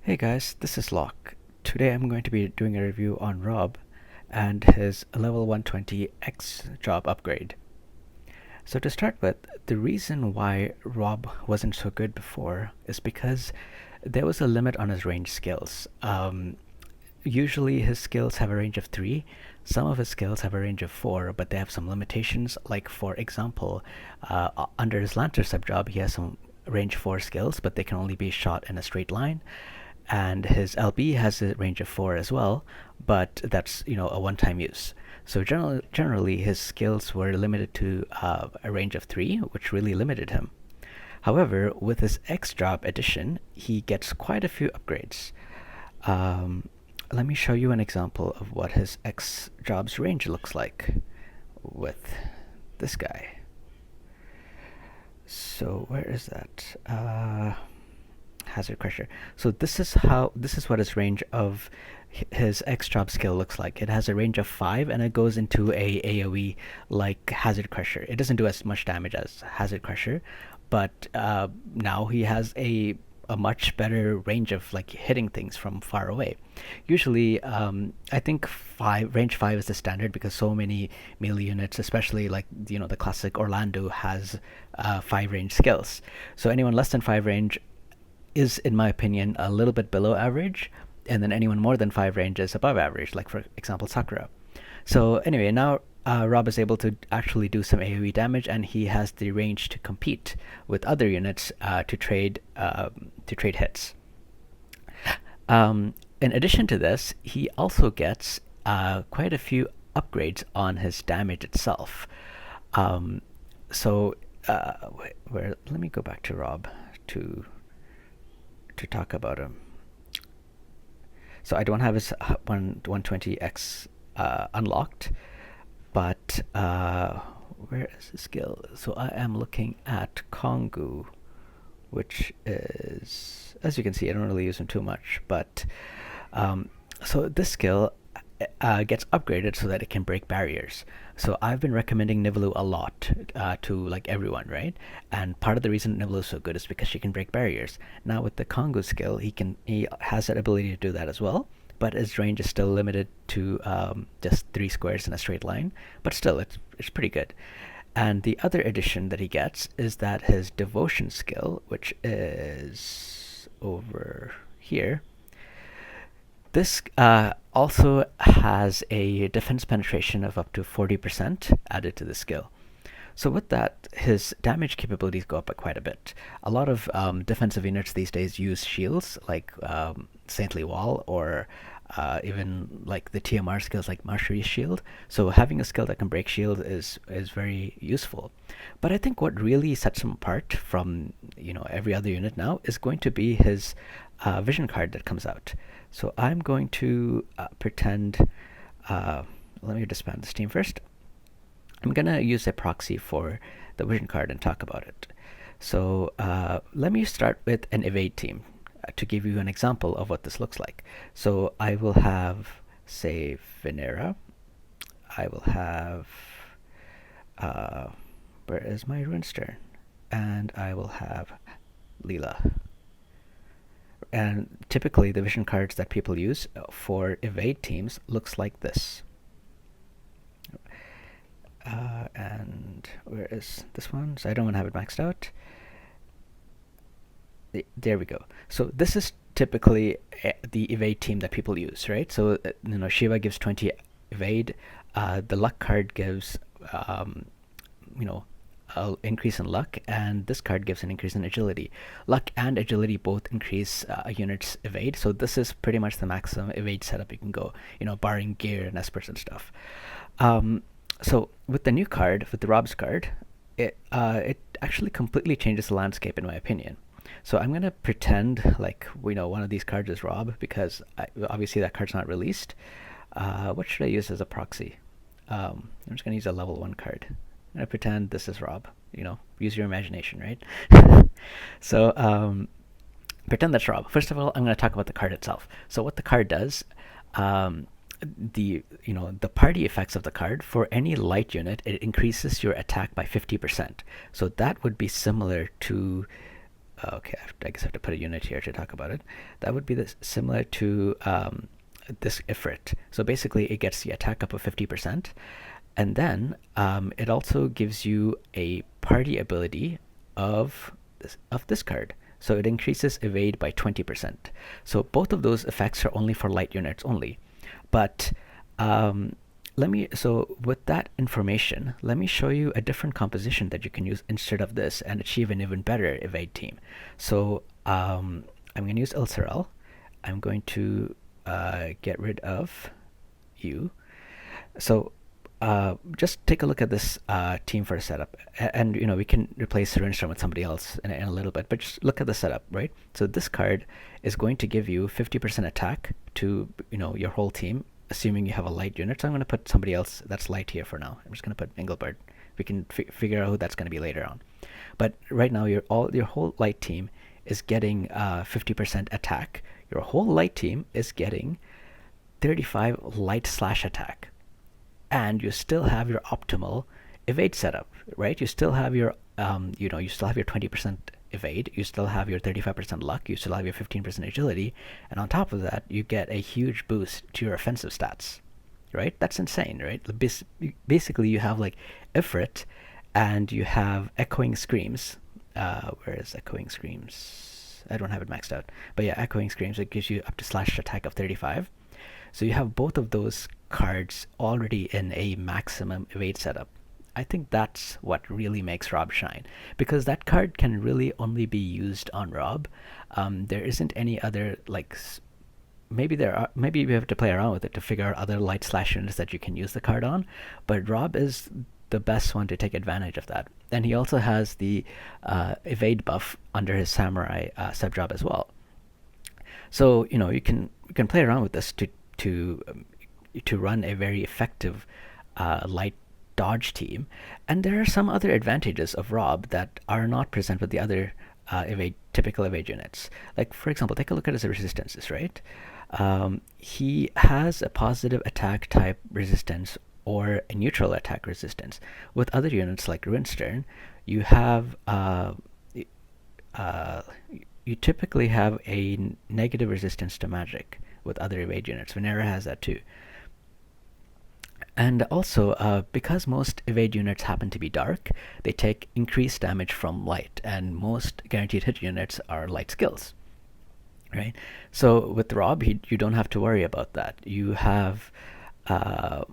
Hey guys, this is Locke. Today I'm going to be doing a review on Robb and his level 120X job upgrade. So to start with, the reason why Robb wasn't so good before is because there was a limit on his range skills. Usually his skills have a range of 3. Some of his skills have a range of 4, but they have some limitations. Like for example, under his Lancer subjob, he has some range 4 skills, but they can only be shot in a straight line. And his LB has a range of 4 as well, but that's a one-time use. So generally, his skills were limited to a range of 3, which really limited him. However, with his X job edition, he gets quite a few upgrades. Um, Let me show you an example of what his X job's range looks like with this guy. So where is that? Hazard Crusher. So this is what his range of his X job skill looks like. It has a range of 5 and it goes into a AoE like Hazard Crusher. It doesn't do as much damage as Hazard Crusher, but now he has a much better range of like hitting things from far away. Usually, I think range 5 is the standard because so many melee units, especially like the classic Orlando, has 5 range skills. So anyone less than 5 range is, in my opinion, a little bit below average, and then anyone more than 5 range is above average, like for example Sakura. So anyway, now Robb is able to actually do some AoE damage, and he has the range to compete with other units to trade hits. In addition to this, he also gets quite a few upgrades on his damage itself. So let me go back to Robb to talk about him. So I don't have his 120X unlocked, but where is his skill? So I am looking at Kongu, which is, as you can see, I don't really use him too much, but so this skill gets upgraded so that it can break barriers. So I've been recommending Nivelu a lot to like everyone, right? And part of the reason Nivelu is so good is because she can break barriers. Now with the Kongo skill, he has that ability to do that as well, but his range is still limited to just 3 squares in a straight line. But still, it's pretty good. And the other addition that he gets is that his devotion skill, which is over here, this also has a defense penetration of up to 40% added to the skill. So with that, his damage capabilities go up by quite a bit. A lot of defensive units these days use shields, like Saintly Wall, or even like the TMR skills like Marshally's Shield. So having a skill that can break shield is very useful. But I think what really sets him apart from every other unit now is going to be his vision card that comes out. So I'm going to pretend. Let me disband the Steam first. I'm gonna use a proxy for the vision card and talk about it. So let me start with an evade team to give you an example of what this looks like. So I will have, say, Venera. I will have, where is my Runestern? And I will have Leela. And typically the vision cards that people use for evade teams looks like this. And where is this one? So I don't want to have it maxed out. There we go. So this is typically the evade team that people use, right? So Shiva gives 20 evade. The luck card gives an increase in luck, and this card gives an increase in agility. Luck and agility both increase a unit's evade, so this is pretty much the maximum evade setup you can go, barring gear and espers and stuff. So with the new card, with the Robb's card, it actually completely changes the landscape in my opinion. So I'm gonna pretend like one of these cards is Robb, because obviously that card's not released. What should I use as a proxy? I'm just gonna use a level 1 card. I'm gonna pretend this is Robb. Use your imagination, right? So pretend that's Robb. First of all, I'm gonna talk about the card itself. So what the card does, the party effects of the card, for any light unit, it increases your attack by 50%. So that would be similar to Okay, I guess I have to put a unit here to talk about it. That would be this similar to this Ifrit. So basically, it gets the attack up of 50%, and then it also gives you a party ability of this card. So it increases evade by 20%. So both of those effects are only for light units only. But so with that information, let me show you a different composition that you can use instead of this and achieve an even better evade team. So I'm going to use Ilserel. I'm going to get rid of you. So just take a look at this team for a setup, and we can replace Rainstorm with somebody else in a little bit. But just look at the setup, right? So this card is going to give you 50% attack to your whole team, assuming you have a light unit. So I'm going to put somebody else that's light here for now. I'm just going to put Engelbert. We can figure out who that's going to be later on. But right now, your whole light team is getting 50% attack. Your whole light team is getting 35 light slash attack. And you still have your optimal evade setup, right? You still have your, you still have your 20% evade, you still have your 35% luck, you still have your 15% agility, and on top of that, you get a huge boost to your offensive stats, right? That's insane, right? Basically, you have like Ifrit, and you have Echoing Screams. Where is Echoing Screams? I don't have it maxed out, but yeah, Echoing Screams. It gives you up to slash attack of 35. So you have both of those cards already in a maximum evade setup. I think that's what really makes Robb shine, because that card can really only be used on Robb. There isn't any other, like, maybe you have to play around with it to figure out other light slash units that you can use the card on, but Robb is the best one to take advantage of that. And he also has the evade buff under his samurai sub job as well. So you can play around with this to run a very effective light dodge team. And there are some other advantages of Robb that are not present with the other typical evade units. Like, for example, take a look at his resistances, right? He has a positive attack type resistance or a neutral attack resistance. With other units like Ruinstern, you have you typically have a negative resistance to magic with other evade units. Venera has that too. And also, because most evade units happen to be dark, they take increased damage from light, and most guaranteed hit units are light skills, right? So with Robb, you don't have to worry about that. You have, well,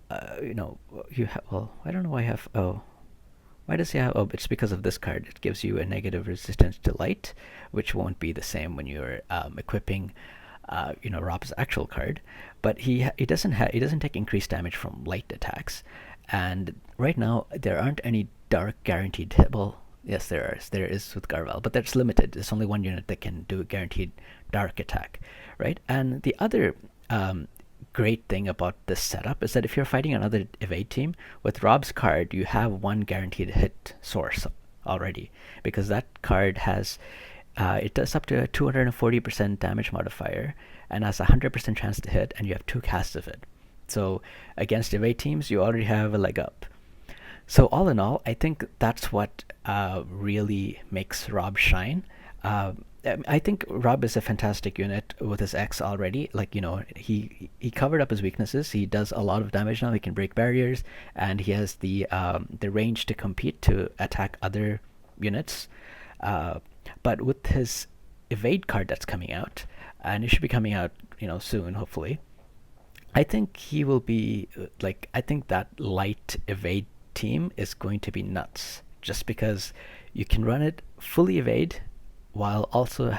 I don't know why I have, why does he have, it's because of this card. It gives you a negative resistance to light, which won't be the same when you're equipping Robb's actual card, but he doesn't take increased damage from light attacks. And right now there aren't any dark guaranteed hit. Well, yes, there is with Garvel, but that's limited. There's only one unit that can do a guaranteed dark attack, right? And the other great thing about this setup is that if you're fighting another evade team with Robb's card, you have one guaranteed hit source already, because that card has it does up to a 240% damage modifier and has a 100% chance to hit, and you have 2 casts of it. So against evade teams, you already have a leg up. So all in all, I think that's what really makes Robb shine. I think Robb is a fantastic unit with his X already. Like, he covered up his weaknesses. He does a lot of damage now. He can break barriers, and he has the range to compete to attack other units. But with his evade card that's coming out, and it should be coming out, soon, hopefully, I think he will be I think that light evade team is going to be nuts, just because you can run it fully evade while also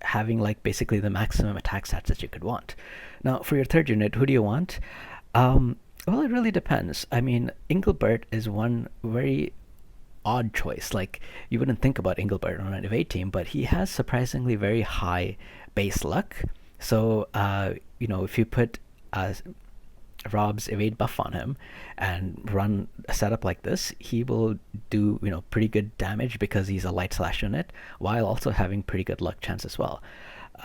having basically the maximum attack stats that you could want. Now, for your third unit, who do you want? Well, it really depends. I mean, Engelbert is one very odd choice. Like, you wouldn't think about Engelbert on an evade team, but he has surprisingly very high base luck. So, if you put Robb's evade buff on him and run a setup like this, he will do pretty good damage because he's a light slash unit, while also having pretty good luck chance as well.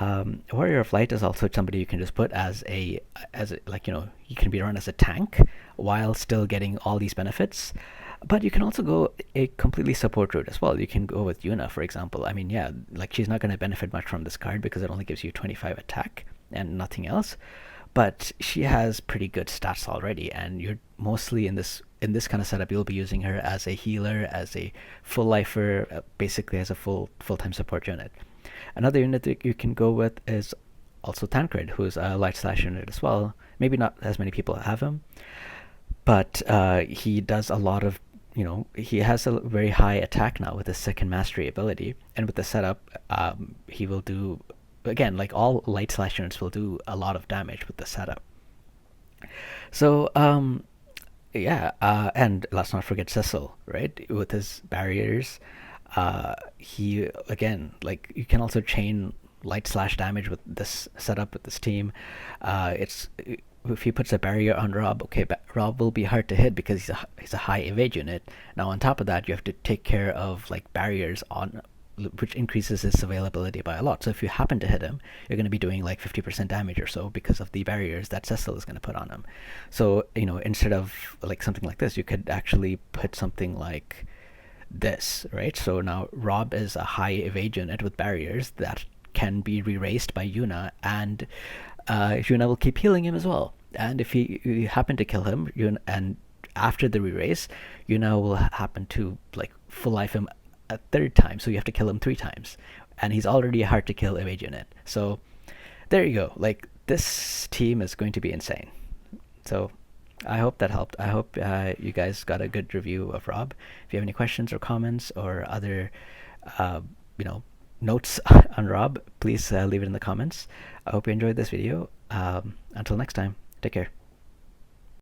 Warrior of Light is also somebody you can just put as he can be run as a tank while still getting all these benefits. But you can also go a completely support route as well. You can go with Yuna, for example. I mean, yeah, like she's not going to benefit much from this card because it only gives you 25 attack and nothing else. But she has pretty good stats already, and you're mostly in this kind of setup. You'll be using her as a healer, as a full lifer, basically as a full-time support unit. Another unit that you can go with is also Tancred, who's a light slash unit as well. Maybe not as many people have him, but he does a lot of, he has a very high attack now with his second mastery ability, and with the setup, he will do, again, like all light slash units will do a lot of damage with the setup. So yeah, and let's not forget Cecil, right? With his barriers, he, again, like, you can also chain light slash damage with this setup with this team. It's If he puts a barrier on Robb, okay, Robb will be hard to hit because he's a high evade unit. Now on top of that, you have to take care of like barriers on, which increases his availability by a lot. So if you happen to hit him, you're going to be doing like 50% damage or so because of the barriers that Cecil is going to put on him. So, instead of like something like this, you could actually put something like this, right? So now Robb is a high evade unit with barriers that can be re-raised by Yuna, and Yuna will keep healing him as well. And if you happen to kill him, and after the re-raise, Yuna will happen to like full life him a third time, so you have to kill him 3 times, and he's already a hard to kill evade unit. So there you go. Like, this team is going to be insane. So I hope that helped. I hope you guys got a good review of Robb. If you have any questions or comments or other, uh, notes on Robb, please leave it in the comments. I hope you enjoyed this video. Until next time, take care.